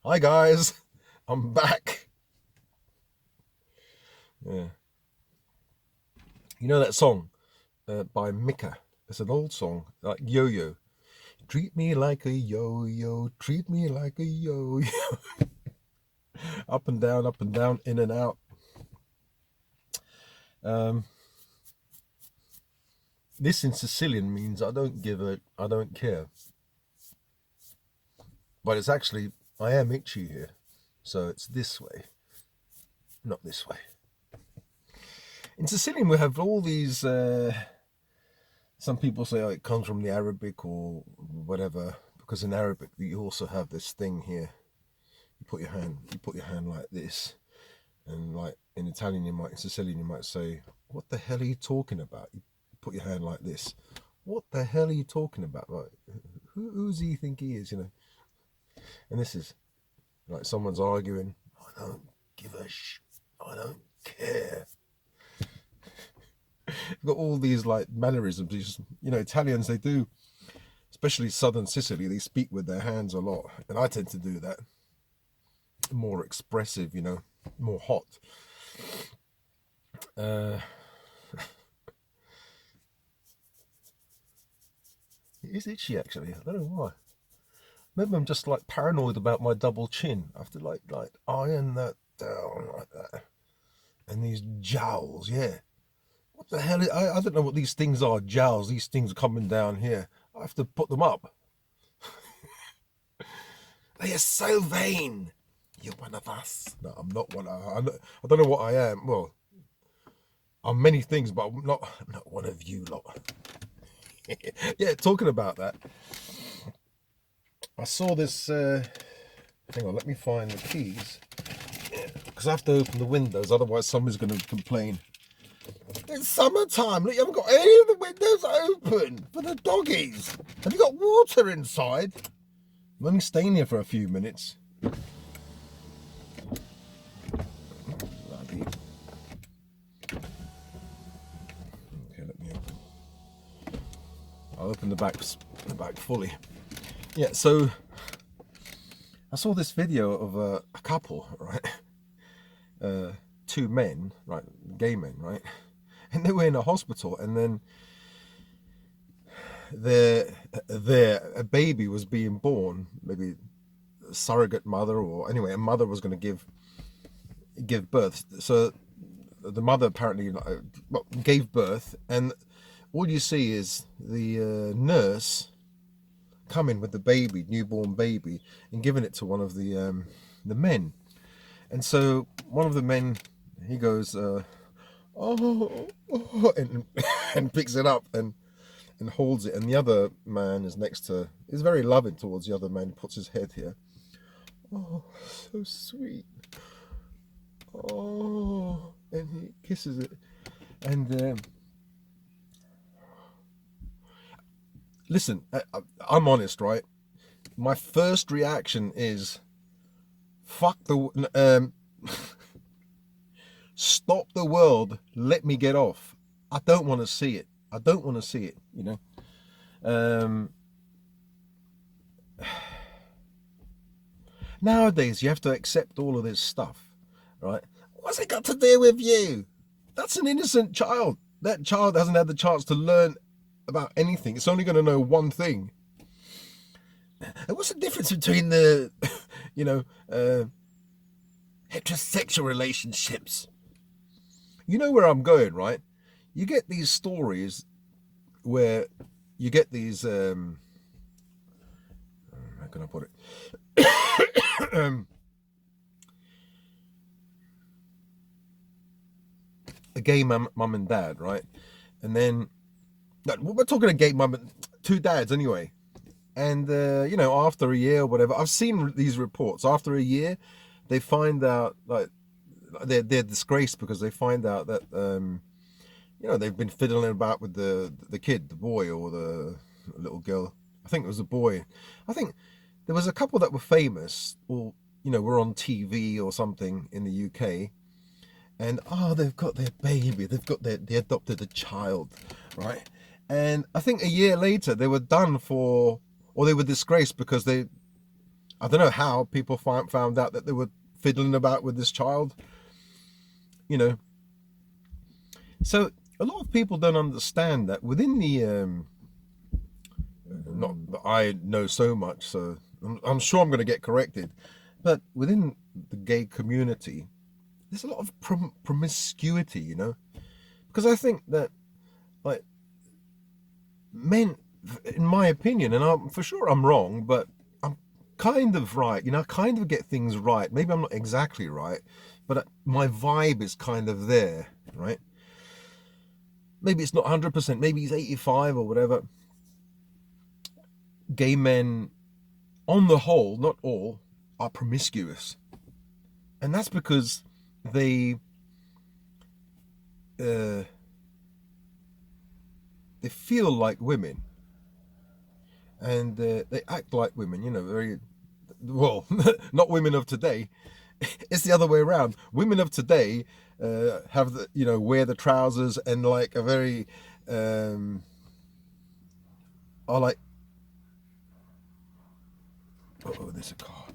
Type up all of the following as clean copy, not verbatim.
Hi guys, I'm back. Yeah, you know that song by Mika? It's an old song, like Yo-Yo. Treat me like a yo-yo, treat me like a yo-yo. Up and down, in and out. Um, this in Sicilian means I don't care. But it's actually, I am itchy here. So it's this way, not this way. In Sicilian, we have all these. Some people say, oh, it comes from the Arabic or whatever, because in Arabic you also have this thing here. You put your hand like this, and like in Italian, in Sicilian, you might say, "What the hell are you talking about?" You put your hand like this. What the hell are you talking about? Like, who's he think he is? And this is like someone's arguing. I don't give a sh. I don't care. You've got all these like mannerisms. Italians, they do, especially southern Sicily, they speak with their hands a lot, and I tend to do that. More expressive, more hot. It is itchy actually. I don't know why. Maybe I'm just like paranoid about my double chin. I have to like iron that down like that. And these jowls, yeah. What the hell? I don't know what these things are. Jowls. These things are coming down here. I have to put them up. They are so vain. You're one of us. No, I'm not one of. I don't know what I am. Well, I'm many things, but I'm not one of you lot. Yeah, talking about that, I saw this. Hang on, let me find the keys. Because I have to open the windows, otherwise someone's going to complain. It's summertime. Look, you haven't got any of the windows open for the doggies. Have you got water inside? I'm only staying here for a few minutes. Bloody. Okay, let me open. I'll open the back fully. Yeah, so I saw this video of a couple, right? Two men, right? Gay men, right? And they were in a hospital, and then a baby was being born, maybe a surrogate mother, or anyway, a mother was going to give birth. So the mother apparently gave birth, and all you see is the nurse coming with the baby, newborn baby, and giving it to one of the men. And so one of the men, he goes, oh, and picks it up and holds it, and the other man is very loving towards the other man, puts his head here. Oh, so sweet. Oh, and he kisses it. And listen, I'm honest, right? My first reaction is, fuck the stop the world, let me get off. I don't want to see it. Nowadays you have to accept all of this stuff, right? What's it got to do with you? That's an innocent child. That child hasn't had the chance to learn about anything. It's only going to know one thing. And what's the difference between the heterosexual relationships? You know where I'm going, right? You get these stories where you get these how can I put it? A gay mum and dad, right? And then we're talking a gay mum, two dads anyway. And after a year or whatever, I've seen these reports. After a year, they find out like they're disgraced because they find out that they've been fiddling about with the kid, the boy or the little girl. I think it was a boy. I think there was a couple that were famous, or were on TV or something in the UK, and they've got their baby, they adopted a child, right? And I think a year later they were done for, or they were disgraced because they I don't know how people found out that they were fiddling about with this child, you know. So a lot of people don't understand that within the not that I know so much, so I'm sure I'm going to get corrected, but within the gay community, there's a lot of promiscuity, you know, because I think that, like, men, in my opinion, and for sure I'm wrong, but I'm kind of right, you know, I kind of get things right. Maybe I'm not exactly right, but my vibe is kind of there, right? Maybe it's not 100%, maybe it's 85 or whatever. Gay men, on the whole, not all, are promiscuous. And that's because they uh, they feel like women, and they act like women, you know, very well. Not women of today. It's the other way around. Women of today have the, you know, wear the trousers and like a very are like, oh, there's a car.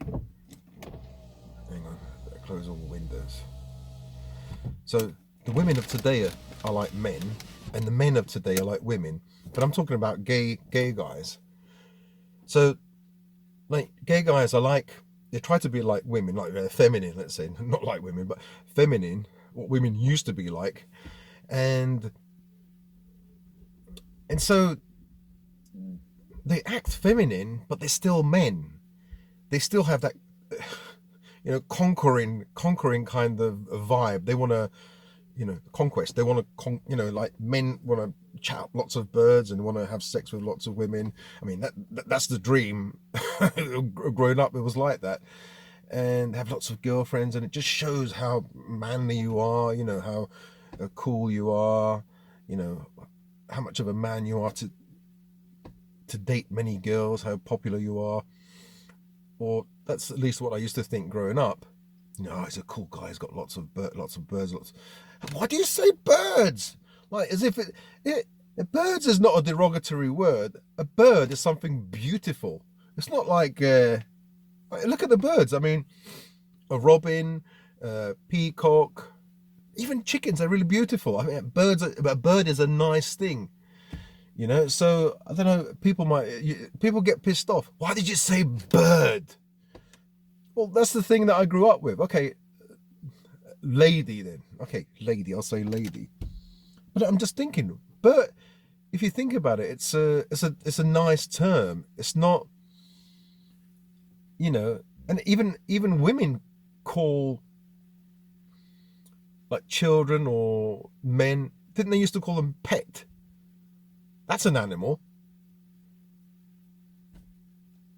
Hang on, close all the windows. So the women of today are like men, and the men of today are like women. But I'm talking about gay guys. So, like, gay guys are like, they try to be like women, like feminine, let's say, not like women, but feminine, what women used to be like, and so they act feminine, but they're still men. They still have that, you know, conquering kind of vibe. They want to, you know, conquest. They want to, you know, like men want to chat up lots of birds and want to have sex with lots of women. I mean, that's the dream. Growing up, it was like that, and have lots of girlfriends, and it just shows how manly you are. You know, how cool you are. You know, how much of a man you are to date many girls. How popular you are, or that's at least what I used to think growing up. You know, oh, he's a cool guy. He's got lots of birds. Why do you say birds? Like, as if birds is not a derogatory word. A bird is something beautiful. It's not like, look at the birds. I mean, a robin, peacock, even chickens are really beautiful. I mean, a bird is a nice thing, you know. So I don't know. People get pissed off. Why did you say bird? Well, that's the thing that I grew up with. Okay, lady then. Okay, lady. I'll say lady. But I'm just thinking, but if you think about it, it's a nice term. It's not, you know, and even women call, like, children or men. Didn't they used to call them pet? That's an animal.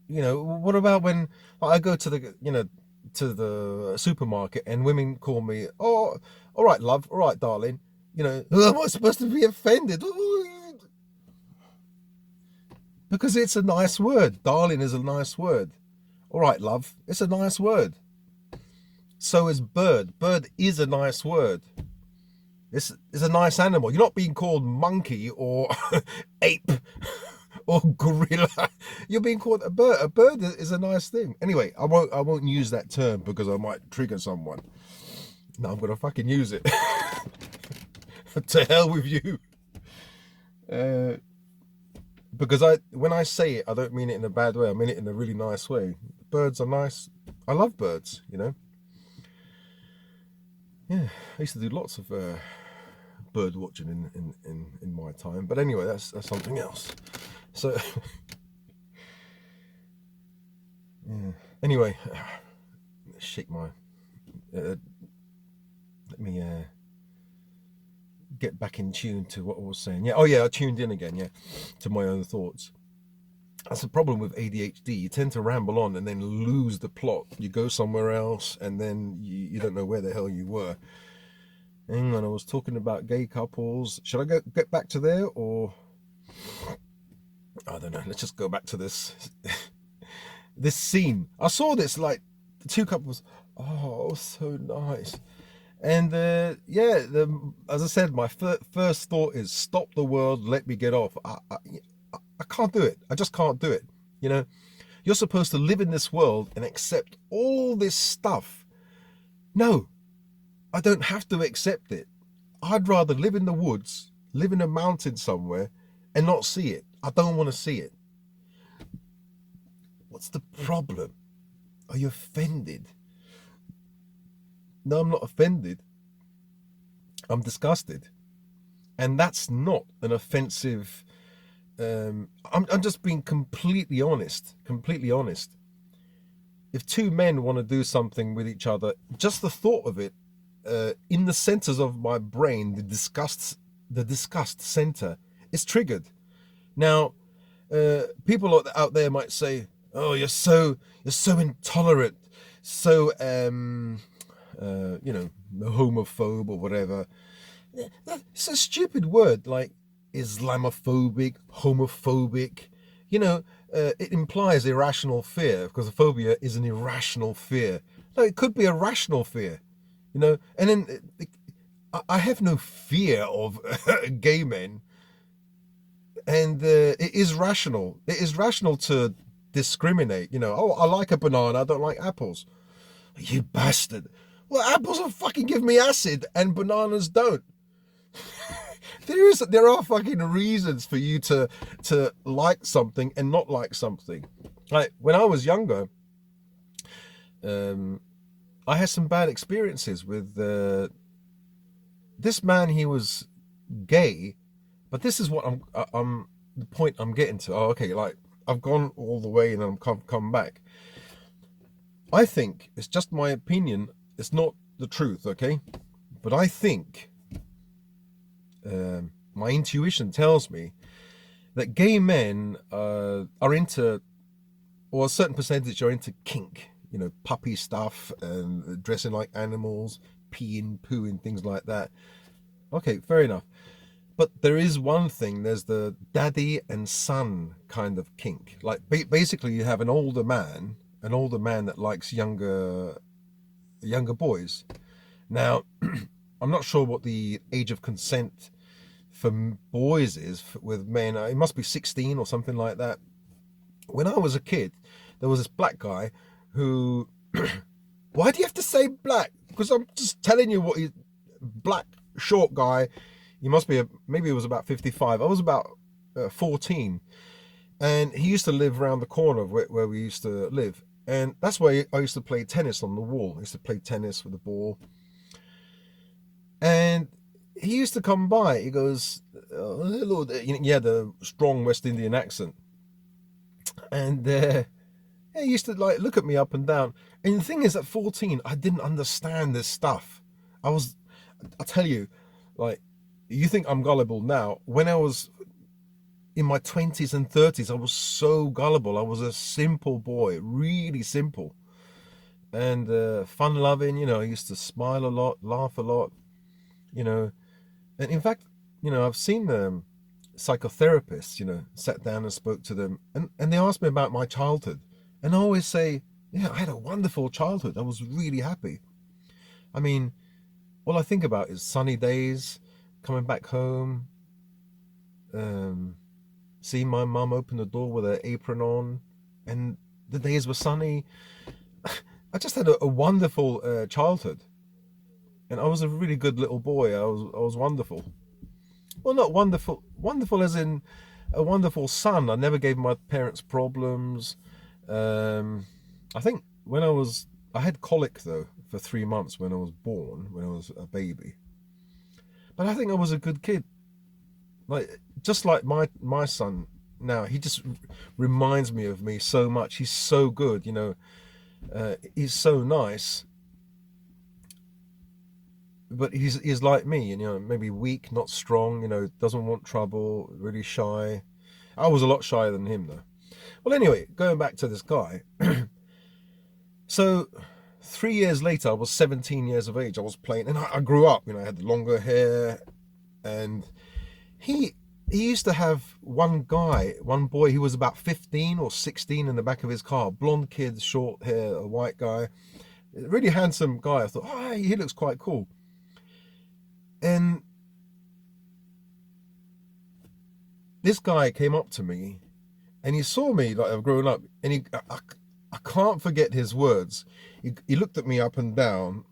You know, what about when I go to the, you know, to the supermarket and women call me, oh, all right, love, all right, darling. You know, am I supposed to be offended? Because it's a nice word. Darling is a nice word. All right, love, it's a nice word. So is bird. Bird is a nice word. It's a nice animal. You're not being called monkey or ape or gorilla. You're being called a bird. A bird is a nice thing. Anyway, I won't use that term because I might trigger someone. No, I'm gonna fucking use it. To hell with you. Because when I say it, I don't mean it in a bad way. I mean it in a really nice way. Birds are nice. I love birds, you know. Yeah, I used to do lots of bird watching in my time. But anyway, that's something else. So, yeah. Anyway, shake my. Let me get back in tune to what I was saying. Yeah. Oh yeah, I tuned in again. Yeah, to my own thoughts. That's the problem with ADHD. You tend to ramble on and then lose the plot. You go somewhere else, and then you don't know where the hell you were. Hang on, I was talking about gay couples. Should I get back to there, or I don't know? Let's just go back to this this scene. I saw this, like, the two couples. Oh, so nice. And yeah, as I said, my first thought is stop the world, let me get off. I can't do it. I just can't do it. You know, You're supposed to live in this world and accept all this stuff. No, I don't have to accept it. I'd rather live in the woods, live in a mountain somewhere, and not see it. I don't want to see it. What's the problem? Are you offended? No, I'm not offended. I'm disgusted. And that's not an offensive... I'm just being completely honest. If two men want to do something with each other, just the thought of it, in the centers of my brain, the disgust center is triggered. Now, people out there might say, "Oh, you're so intolerant, so homophobe or whatever." It's a stupid word, like Islamophobic, homophobic. It implies irrational fear, because a phobia is an irrational fear. No, it could be a rational fear, and then I have no fear of gay men, and it is rational. It is rational to discriminate. Oh, I like a banana, I don't like apples. You bastard. Well, apples will fucking give me acid and bananas don't. There are fucking reasons for you to like something and not like something. Like when I was younger, I had some bad experiences with this man. He was gay, but this is what I'm the point I'm getting to. Oh, okay, like I've gone all the way and I'm come back. I think it's just my opinion. It's not the truth, okay? But I think my intuition tells me that gay men are into, or a certain percentage are into kink, puppy stuff and dressing like animals, peeing, pooing, things like that. Okay, fair enough. But there is one thing, there's the daddy and son kind of kink. Like basically you have an older man that likes younger boys. Now, I'm not sure what the age of consent for boys is with men. It must be 16 or something like that. When I was a kid, there was this black guy who... Why do you have to say black? Because I'm just telling you what he's... Black, short guy. He must be, maybe he was about 55. I was about 14. And he used to live around the corner of where we used to live. And that's where I used to play tennis on the wall. I used to play tennis with the ball. And he used to come by. He goes, oh, hello. He had a strong West Indian accent. And he used to like look at me up and down. And the thing is, at 14, I didn't understand this stuff. I tell you, like, you think I'm gullible now. When I was in my 20s and 30s, I was so gullible. I was a simple boy, really simple. And fun-loving, I used to smile a lot, laugh a lot, And in fact, I've seen psychotherapists, sat down and spoke to them. And they asked me about my childhood. And I always say, yeah, I had a wonderful childhood. I was really happy. I mean, all I think about is sunny days, coming back home, seeing my mum open the door with her apron on, and the days were sunny. I just had a wonderful childhood, and I was a really good little boy. I was wonderful. Well, not wonderful as in a wonderful son. I never gave my parents problems. I think I had colic though for 3 months when I was born, when I was a baby. But I think I was a good kid. Like, just like my son now, he just reminds me of me so much. He's so good, he's so nice. But he's like me, maybe weak, not strong, doesn't want trouble, really shy. I was a lot shyer than him though. Well, anyway, going back to this guy. So 3 years later, I was 17 years of age. I was playing, and I grew up, I had longer hair, and he used to have one boy, he was about 15 or 16 in the back of his car, blonde kid, short hair, a white guy, really handsome guy. I thought, oh, he looks quite cool. And this guy came up to me and he saw me like I've grown up, and I can't forget his words. He looked at me up and down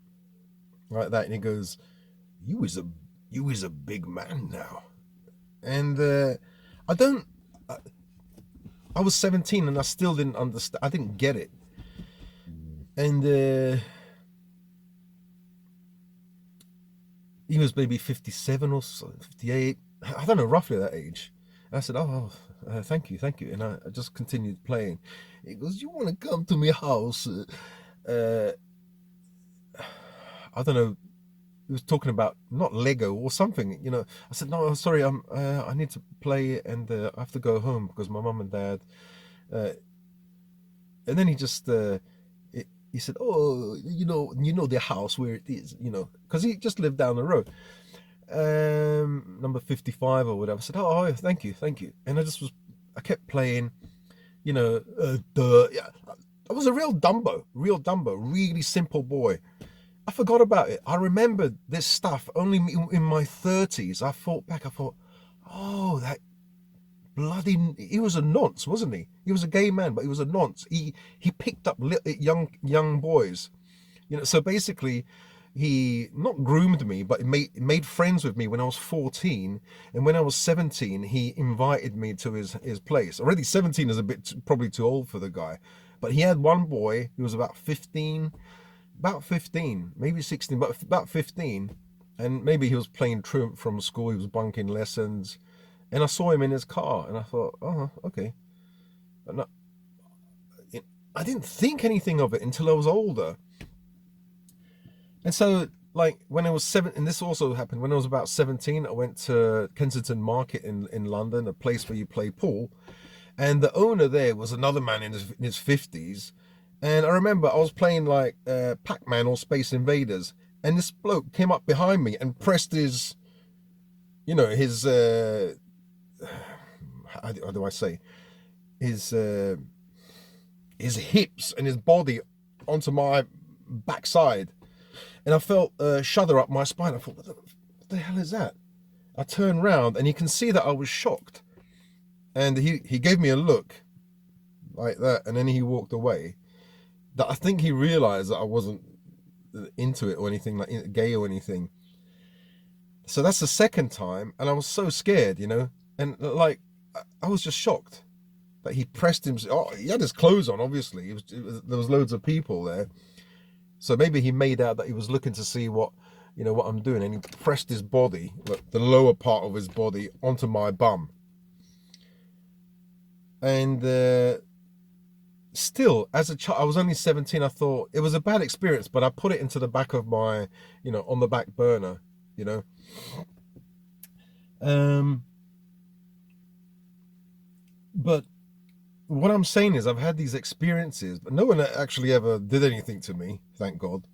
like that, and he goes, you is a big man now." And I don't. I was 17 and I still didn't understand. I didn't get it. And he was maybe 57 or 58. I don't know, roughly that age. And I said, "Oh, thank you, thank you." And I just continued playing. He goes, "You want to come to my house?" I don't know. He was talking about not Lego or something, you know. I said, "No, sorry, I need to play, and I have to go home because my mum and dad." Uh, and then he just he said, "Oh, you know the house where it is, you know," because he just lived down the road, number 55 or whatever. I said, "Oh, thank you, thank you." And I kept playing, you know. Yeah, I was a real Dumbo, really simple boy. I forgot about it. I remembered this stuff only in my 30s. I thought back, oh, that bloody, he was a nonce, wasn't he? He was a gay man, but he was a nonce. He picked up young boys, you know. So basically, he not groomed me, but made friends with me when I was 14, and when I was 17, he invited me to his place. Already 17 is a bit probably too old for the guy, but he had one boy who was about 15, maybe 16, but about 15, and maybe he was playing truant from school. He was bunking lessons. And I saw him in his car, and I thought, "Oh, okay." And I didn't think anything of it until I was older. And so, like, when I was and this also happened when I was about 17, I went to Kensington Market in London, a place where you play pool. And the owner there was another man in his 50s. And I remember I was playing, like, Pac-Man or Space Invaders. And this bloke came up behind me and pressed his, you know, how do I say, his hips and his body onto my backside, and I felt a shudder up my spine. I thought, what the hell is that? I turned round, and you can see that I was shocked, and he gave me a look like that, and then he walked away. That I think he realized that I wasn't into it or anything, like gay or anything. So that's the second time, and I was so scared, you know, and like I was just shocked that he pressed him. Oh, he had his clothes on, obviously. There was loads of people there, so maybe he made out that he was looking to see what I'm doing, and he pressed his body, the lower part of his body, onto my bum. And still, as a child, I was only 17. I thought it was a bad experience, but I put it into the back of my, on the back burner, you know. But what I'm saying is I've had these experiences, but no one actually ever did anything to me, thank God.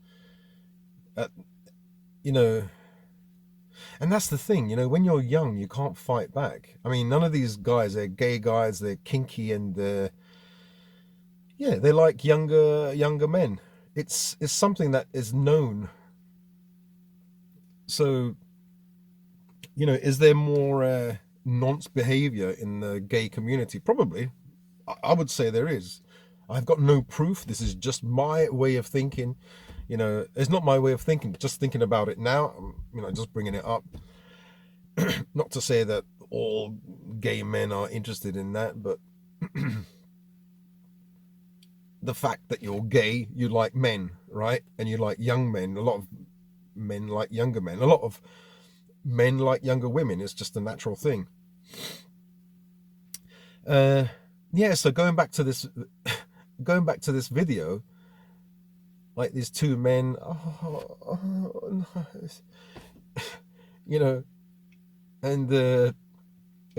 You know, and that's the thing, when you're young, you can't fight back. I mean, none of these guys, they're gay guys, they're kinky, and yeah, they like younger men. It's something that is known. So, is there more nonce behavior in the gay community? Probably. I would say there is. I've got no proof. This is just my way of thinking. It's not my way of thinking, just thinking about it now, just bringing it up. Not to say that all gay men are interested in that, but the fact that you're gay, you like men, right? And you like young men. A lot of men like younger men. A lot of men like younger women. It's just a natural thing. Yeah, so going back to this video, like these two men, and a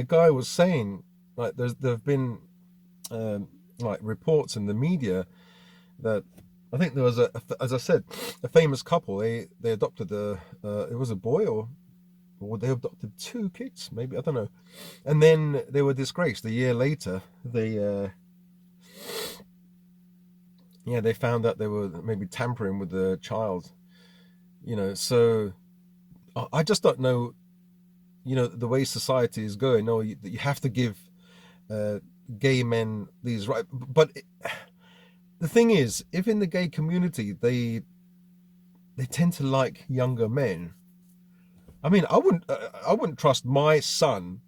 guy was saying, like, there've been like reports in the media that I think there was as I said, a famous couple. They adopted it was a boy, or they adopted two kids, maybe, I don't know. And then they were disgraced. A year later, they found out they were maybe tampering with the child. So I just don't know, the way society is going. No, you have to give gay men these right, but the thing is, if in the gay community they tend to like younger men, I mean, I wouldn't trust my son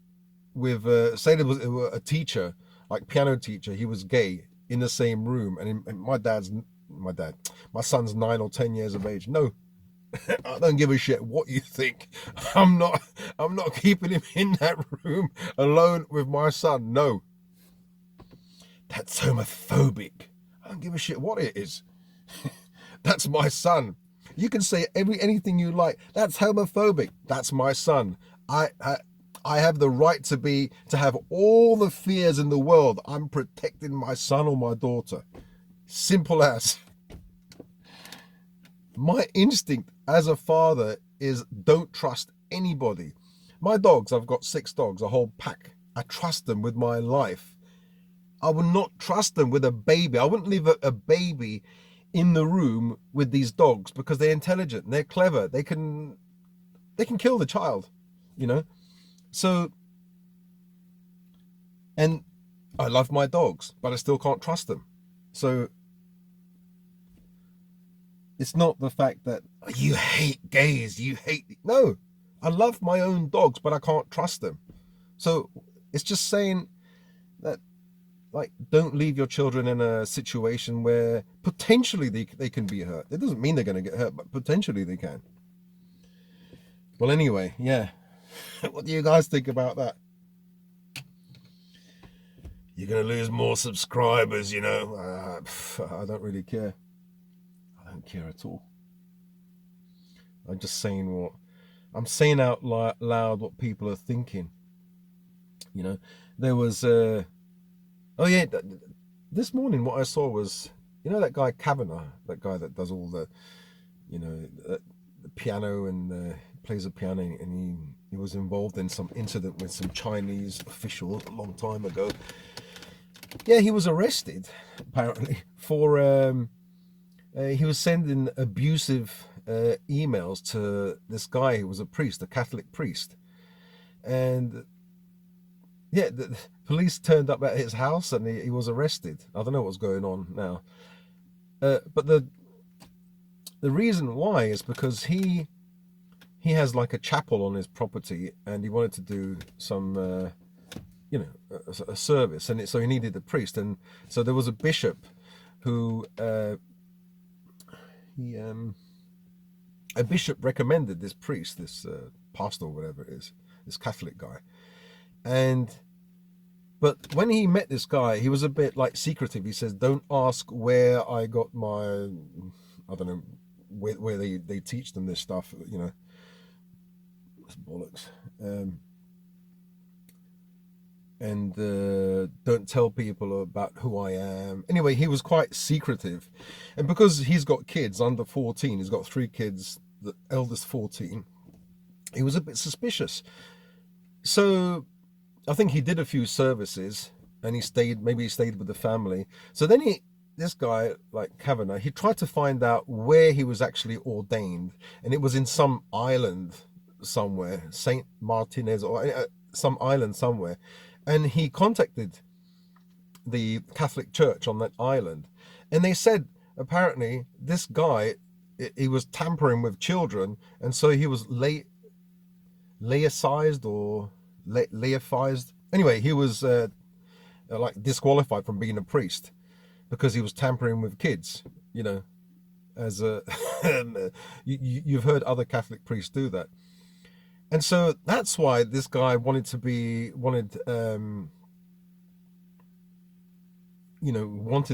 with say there was a teacher, like piano teacher, he was gay, in the same room, and my dad, my son's 9 or 10 years of age. No, I don't give a shit what you think. I'm not I'm not keeping him in that room alone with my son. No, that's homophobic. I don't give a shit what it is. That's my son. You can say anything you like. That's homophobic. That's my son. I have the right to have all the fears in the world. I'm protecting my son or my daughter. Simple as. My instinct as a father is don't trust anybody. My dogs, I've got 6 dogs, a whole pack. I trust them with my life. I would not trust them with a baby. I wouldn't leave a baby in the room with these dogs because they're intelligent, they're clever, they can kill the child, you know. So, and I love my dogs, but I still can't trust them. So it's not the fact that you hate gays, no, I love my own dogs, but I can't trust them. So it's just saying that, like, don't leave your children in a situation where potentially they can be hurt. It doesn't mean they're going to get hurt, but potentially they can. Well, anyway, yeah. What do you guys think about that? You're going to lose more subscribers, you know. I don't really care. I don't care at all. I'm just saying I'm saying out loud what people are thinking. You know, there was oh yeah, this morning what I saw was, you know, that guy Kavanagh, that guy that does all the, you know, the piano and plays the piano, and he was involved in some incident with some Chinese official a long time ago. Yeah, he was arrested apparently for he was sending abusive emails to this guy who was a priest, a Catholic priest, and yeah, the police turned up at his house and he was arrested. I don't know what's going on now, but the reason why is because he has like a chapel on his property, and he wanted to do some you know, a service, and so he needed a priest, and so there was a bishop who a bishop recommended this priest, this pastor or whatever it is, this Catholic guy, but when he met this guy, he was a bit like secretive. He says, don't ask where I got my, I don't know, where they teach them this stuff, you know, it's bollocks. And don't tell people about who I am. Anyway, he was quite secretive. And because he's got kids under 14, he's got 3 kids, the eldest 14, he was a bit suspicious. So I think he did a few services and maybe he stayed with the family. So then this guy, like Kavanagh, he tried to find out where he was actually ordained, and it was in some island somewhere, Saint Martinez, or some island somewhere. And he contacted the Catholic Church on that island, and they said apparently this guy, he was tampering with children, and so he was laicized or laicized. Anyway, he was like disqualified from being a priest because he was tampering with kids. You know, as a you've heard other Catholic priests do that. And so that's why this guy wanted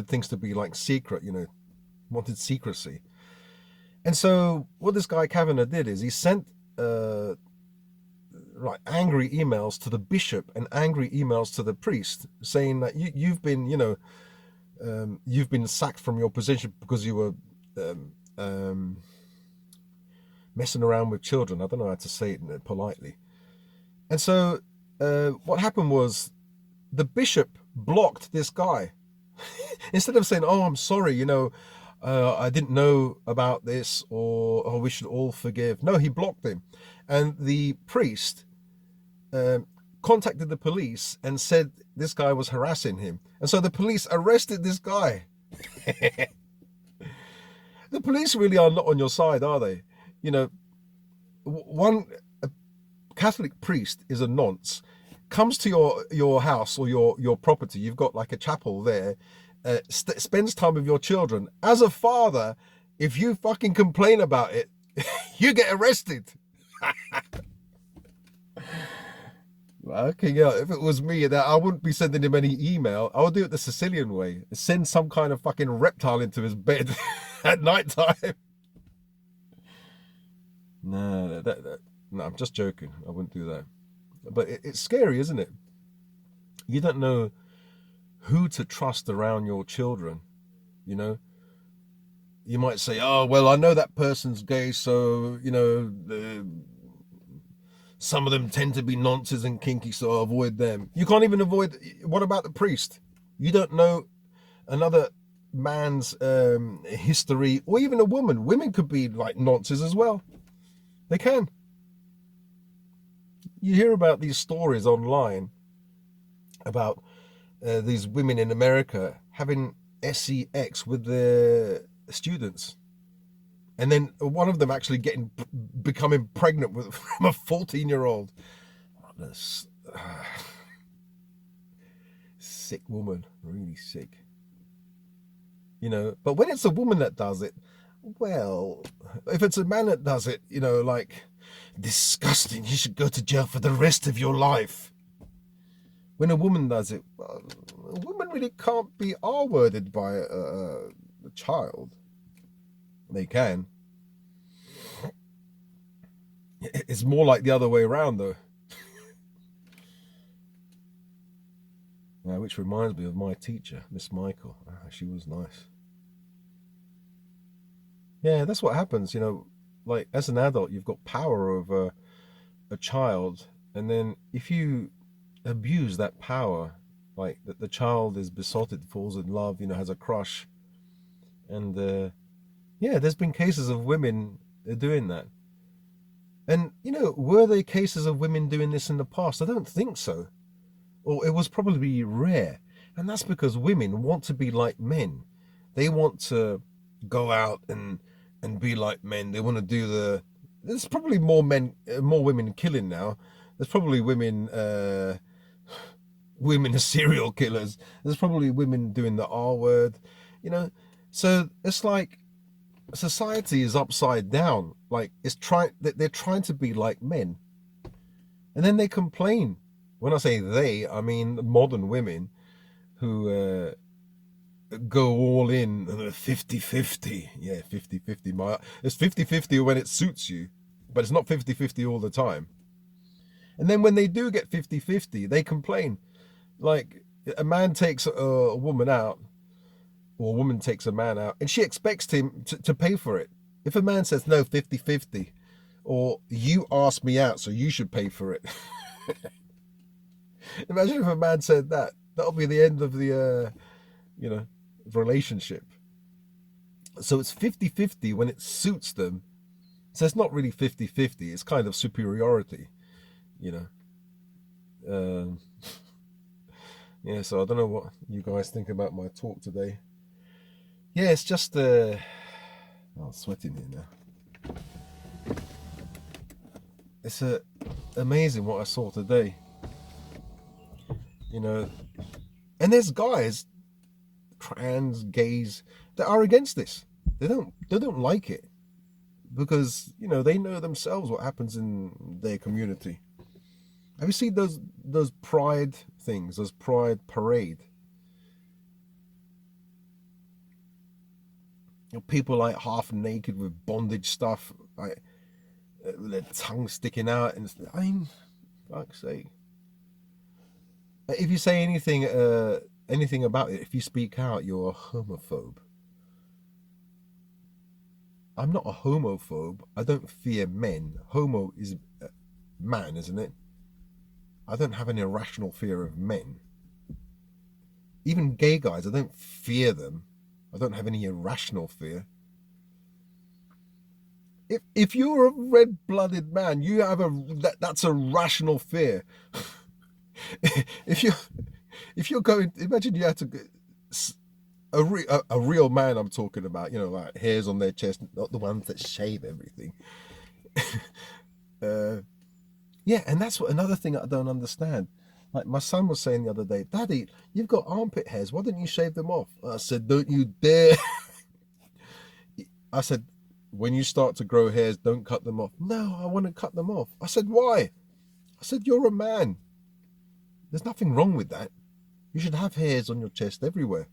things to be like secret, you know, wanted secrecy. And so what this guy Kavanagh did is he sent angry emails to the bishop and angry emails to the priest saying that you've been, you know, you've been sacked from your position because you were messing around with children. I don't know how to say it politely. And so what happened was the bishop blocked this guy. Instead of saying, oh, I'm sorry, you know, I didn't know about this, or we should all forgive. No, he blocked him. And the priest contacted the police and said this guy was harassing him. And so the police arrested this guy. The police really are not on your side, are they? You know, one Catholic priest is a nonce, comes to your house or your property. You've got like a chapel there, spends time with your children. As a father, if you fucking complain about it, you get arrested. Okay, yeah, if it was me, that I wouldn't be sending him any email. I would do it the Sicilian way. Send some kind of fucking reptile into his bed at night time. No, no, I'm just joking. I wouldn't do that. But it's scary, isn't it? You don't know who to trust around your children, you know? You might say, oh, well, I know that person's gay, so, you know, some of them tend to be nonces and kinky, so I'll avoid them. You can't even avoid, what about the priest? You don't know another man's history, or even a woman. Women could be like nonces as well. They can. You hear about these stories online about these women in America having sex with their students, and then one of them actually becoming pregnant with from a 14-year-old. Sick woman, really sick. You know, but when it's a woman that does it, well, if it's a man that does it, you know, like, disgusting, you should go to jail for the rest of your life. When a woman does it, well, a woman really can't be R-worded by a child. They can. It's more like the other way around, though. Which reminds me of my teacher, Miss Michael. She was nice. Yeah, that's what happens, you know. Like, as an adult, you've got power over a child, and then if you abuse that power, like the child is besotted, falls in love, you know, has a crush, and yeah, there's been cases of women doing that. And, you know, were there cases of women doing this in the past? I don't think so. Or it was probably rare. And that's because women want to be like men. They want to go out and be like men. They want to do there's probably more women killing now. There's probably women are serial killers. There's probably women doing the R word, you know. So it's like society is upside down. Like, they're trying to be like men, and then they complain. When I say they, I mean modern women who go all in 50-50. Yeah, 50-50. It's 50-50 when it suits you, but it's not 50-50 all the time. And then when they do get 50-50, they complain. Like, a man takes a woman out, or a woman takes a man out, and she expects him to pay for it. If a man says, no, 50-50, or you asked me out, so you should pay for it. Imagine if a man said that. That'll be the end of the, you know, relationship. So it's 50-50 when it suits them. So it's not really 50-50. It's kind of superiority, you know. Yeah, so I don't know what you guys think about my talk today. Yeah, it's just I'm sweating here now. It's amazing what I saw today. You know, and there's guys, trans, gays, that are against this. They don't like it because, you know, they know themselves what happens in their community. Have you seen those pride things, those pride parade? You know, people like half naked with bondage stuff, like with their tongue sticking out, and I mean, fuck's sake. If you say anything about it, if you speak out, you're a homophobe. I'm not a homophobe. I don't fear men. Homo is man, isn't it? I don't have an irrational fear of men. Even gay guys, I don't fear them. I don't have any irrational fear. If you're a red-blooded man, you have that's a rational fear. if you if you're going, imagine you had to a real man. I'm talking about, like hairs on their chest, not the ones that shave everything. uh, yeah, and that's what another thing I don't understand. Like my son was saying the other day, Daddy, you've got armpit hairs. Why didn't you shave them off? I said, don't you dare. I said, when you start to grow hairs, don't cut them off. No, I want to cut them off. I said, why? I said, you're a man. There's nothing wrong with that. You should have hairs on your chest everywhere.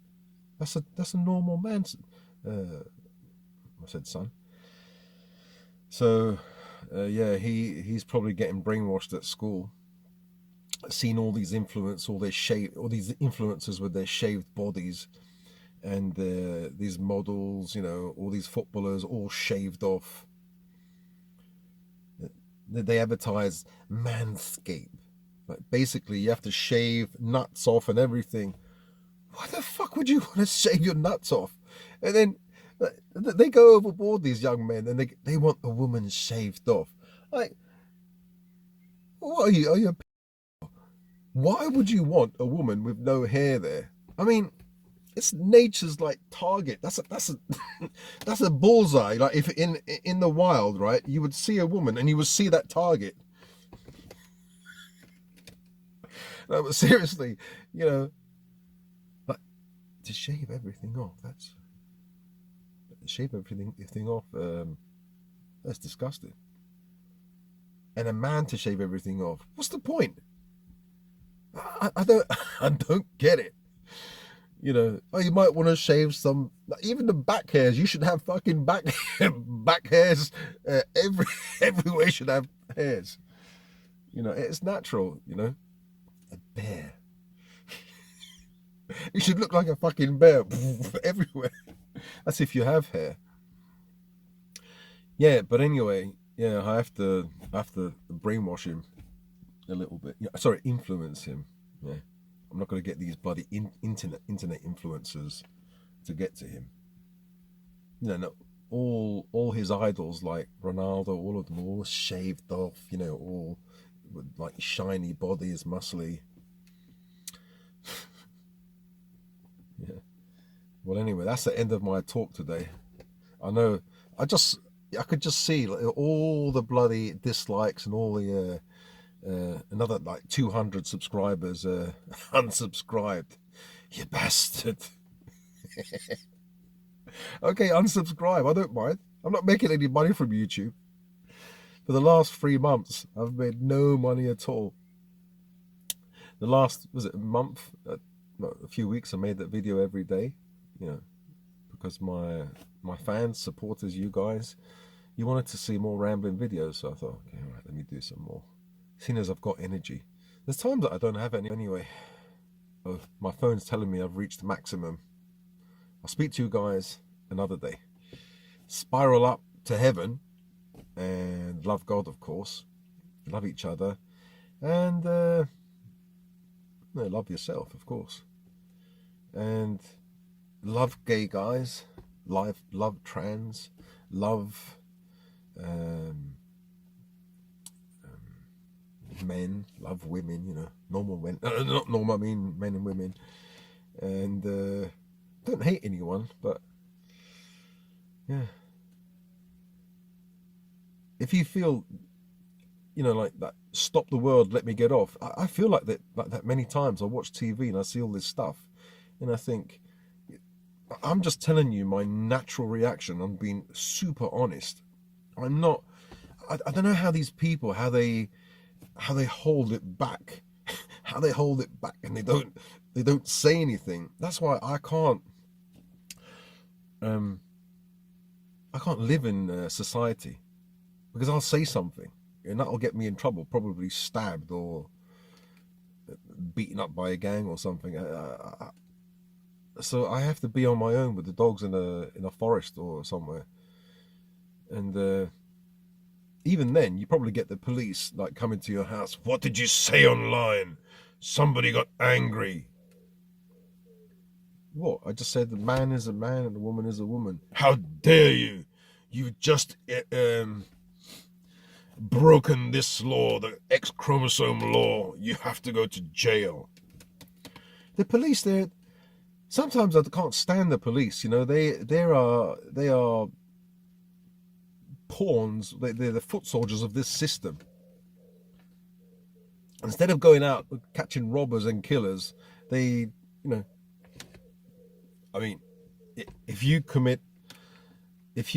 That's a normal man's. I said, son. So, yeah, he's probably getting brainwashed at school. Seen all these all these influencers with their shaved bodies, and these models, all these footballers all shaved off. They advertise Manscape. Like basically, you have to shave nuts off and everything. Why the fuck would you want to shave your nuts off? And then they go overboard, these young men, and they want a woman shaved off. Like, what are you? Are you? Why would you want a woman with no hair there? I mean, it's nature's like target. That's a that's a bullseye. Like if in the wild, right, you would see a woman and you would see that target. No, but seriously, like to shave everything off. Shave everything off. That's disgusting. And a man to shave everything off. What's the point? I don't I don't get it. Oh, you might want to shave some, even the back hairs. You should have fucking back hairs. Everywhere should have hairs. It's natural. A bear. You should look like a fucking bear everywhere. That's if you have hair. Yeah, but anyway, yeah, I have to brainwash him a little bit. Yeah, sorry, influence him. Yeah, I'm not going to get these bloody internet influencers to get to him. No, all his idols like Ronaldo, all of them, all shaved off. All with like shiny bodies, muscly. Yeah. Well, anyway, that's the end of my talk today. I know. I could just see like, all the bloody dislikes and all the another like 200 subscribers unsubscribed. You bastard. Okay, unsubscribe. I don't mind. I'm not making any money from YouTube. For the last 3 months, I've made no money at all. The last, was it a month? No, a few weeks, I made that video every day. Because my fans, supporters, you guys, you wanted to see more rambling videos. So I thought, okay, all right, let me do some more. Seeing as I've got energy. There's times that I don't have any anyway. Oh, my phone's telling me I've reached maximum. I'll speak to you guys another day. Spiral up to heaven and love God, of course. Love each other. And love yourself, of course. And love gay guys. Love trans. Love men, love women, normal men, not normal, I mean men and women, and don't hate anyone, but yeah, if you feel, like that, stop the world, let me get off. I feel like that many times. I watch TV and I see all this stuff, and I think, I'm just telling you my natural reaction. I'm being super honest. I'm not. I don't know how these people, how they hold it back, how they hold it back, and they don't say anything. That's why I can't live in society, because I'll say something and that'll get me in trouble, probably stabbed or beaten up by a gang or something. So I have to be on my own with the dogs in a forest or somewhere, and even then, you probably get the police like coming to your house. What did you say online? Somebody got angry. What? I just said the man is a man and the woman is a woman. How dare you? You just broken this law, the X chromosome law, you have to go to jail. The police, they're sometimes I can't stand the police. You know, they are pawns. They're the foot soldiers of this system. Instead of going out catching robbers and killers, they, you know, I mean, if you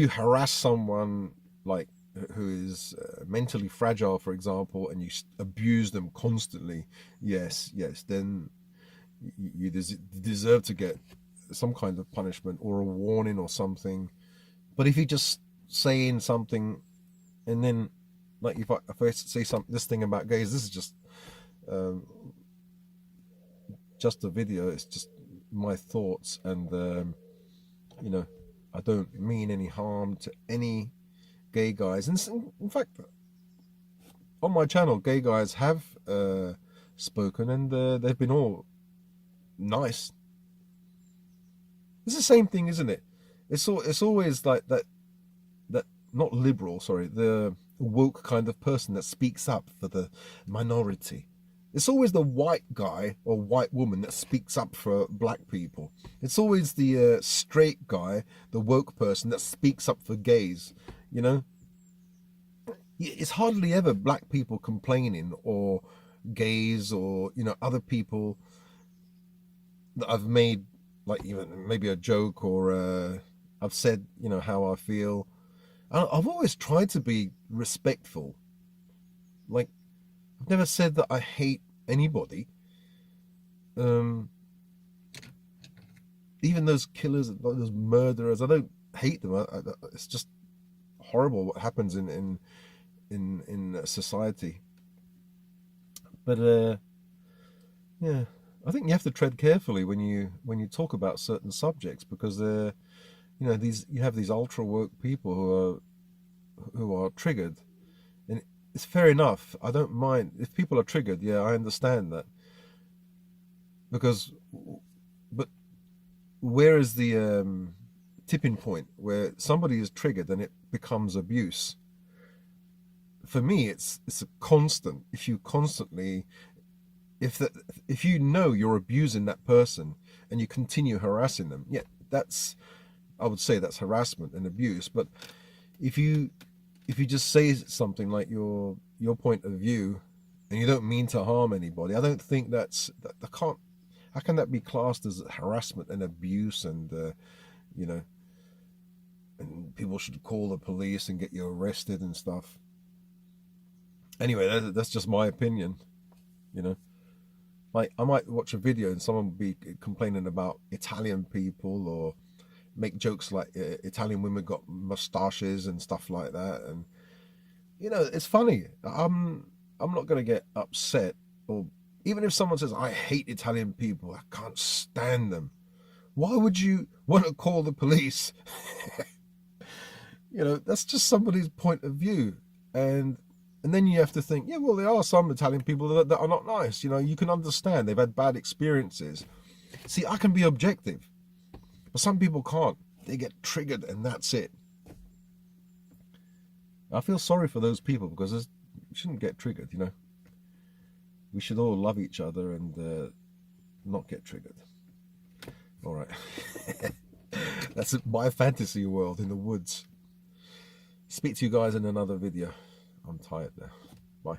harass someone like who is mentally fragile, for example, and you abuse them constantly, yes, then you deserve to get some kind of punishment or a warning or something. But if you just saying something, and then like if I say this thing about gays, this is just a video. It's just my thoughts, and you know, I don't mean any harm to any gay guys. And in fact, on my channel, gay guys have spoken, and they've been all nice. It's the same thing, isn't it? It's always like that not liberal, sorry, the woke kind of person that speaks up for the minority. It's always the white guy or white woman that speaks up for black people. It's always the straight guy, the woke person that speaks up for gays, you know? It's hardly ever black people complaining, or gays, or, you know, other people that I've made, like, even maybe a joke, or I've said, you know, how I feel. I've always tried to be respectful. Like, I've never said that I hate anybody. Even those killers, those murderers, I don't hate them. It's just horrible what happens in society. But yeah, I think you have to tread carefully when you talk about certain subjects, because you know, you have these ultra woke people who are triggered, and it's fair enough. I don't mind if people are triggered. Yeah, I understand that. But where is the tipping point where somebody is triggered and it becomes abuse? For me, it's a constant. If you constantly, if you know you're abusing that person and you continue harassing them, yeah, I would say that's harassment and abuse. But if you just say something like your point of view, and you don't mean to harm anybody, I don't think how can that be classed as harassment and abuse? And you know, and people should call the police and get you arrested and stuff. Anyway, that's just my opinion, you know. Like, I might watch a video and someone would be complaining about Italian people, or make jokes like Italian women got mustaches and stuff like that, and you know, it's funny. I'm not gonna get upset, or even if someone says I hate Italian people, I can't stand them. Why would you want to call the police? You know, that's just somebody's point of view, and then you have to think, yeah, well, there are some Italian people that are not nice. You know, you can understand they've had bad experiences. See, I can be objective, but some people can't. They get triggered, and that's it. I feel sorry for those people, because we shouldn't get triggered, you know. We should all love each other and not get triggered. All right. That's my fantasy world in the woods. Speak to you guys in another video. I'm tired now. Bye.